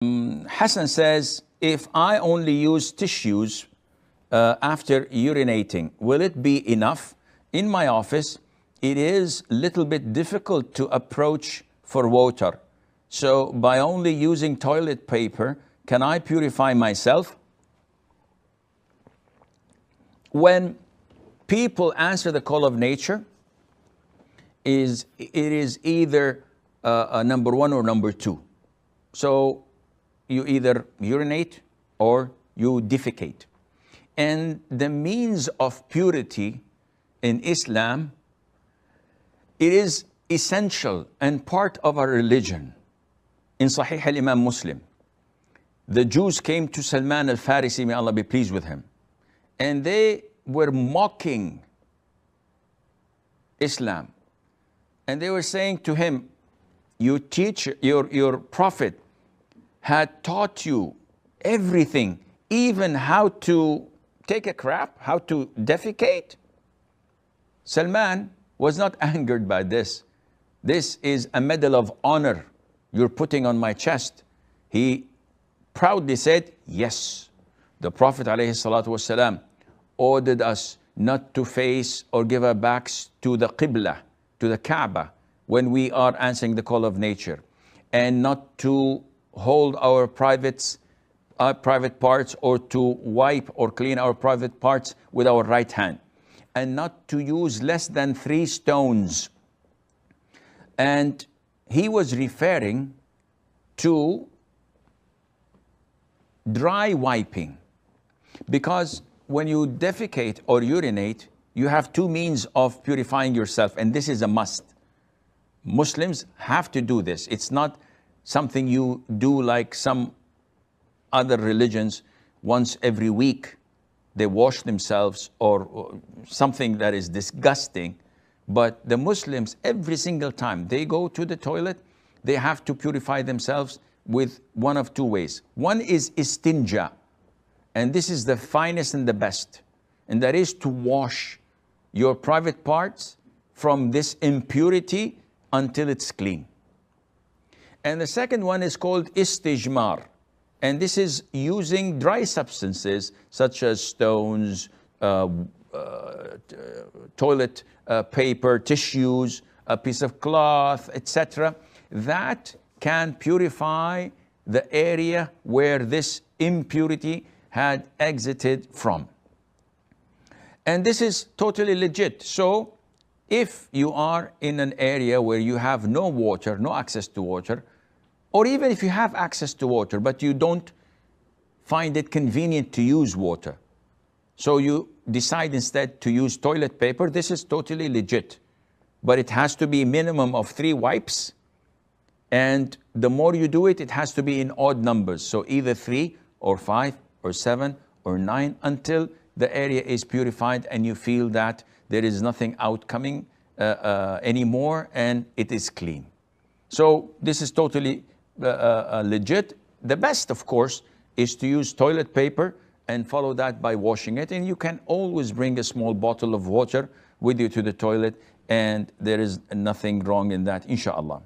Hassan says, if I only use tissues after urinating, will it be enough? In my office, it is a little bit difficult to approach for water. So by only using toilet paper, can I purify myself? When people answer the call of nature, it is either number one or number two. So you either urinate or you defecate. And the means of purity in Islam, it is essential and part of our religion. In Sahih al-Imam Muslim, the Jews came to Salman al-Farisi, may Allah be pleased with him, and they were mocking Islam. And they were saying to him, your teacher, your prophet had taught you everything, even how to take a crap, how to defecate. Salman was not angered by this. This is a medal of honor you're putting on my chest. He proudly said, yes, the Prophet ﷺ ordered us not to face or give our backs to the Qibla, to the Kaaba, when we are answering the call of nature, and not to hold our private parts, or to wipe or clean our private parts with our right hand, and not to use less than 3 stones. And he was referring to dry wiping, because when you defecate or urinate, you have 2 means of purifying yourself, and this is a must. Muslims have to do this. It's not something you do like some other religions once every week. They wash themselves, or something that is disgusting. But the Muslims, every single time they go to the toilet, they have to purify themselves with one of 2 ways. One is istinja, and this is the finest and the best, and that is to wash your private parts from this impurity until it's clean. And the second one is called istijmar, and this is using dry substances such as stones, toilet paper, tissues, a piece of cloth, etc., that can purify the area where this impurity had exited from. And this is totally legit. So if you are in an area where you have no water, no access to water, or even if you have access to water, but you don't find it convenient to use water, so you decide instead to use toilet paper, this is totally legit. But it has to be a minimum of 3 wipes. And the more you do it, it has to be in odd numbers. So either 3 or 5 or 7 or 9, until the area is purified and you feel that there is nothing outcoming anymore and it is clean. So this is totally legit. The best, of course, is to use toilet paper and follow that by washing it. And you can always bring a small bottle of water with you to the toilet, and there is nothing wrong in that, inshallah.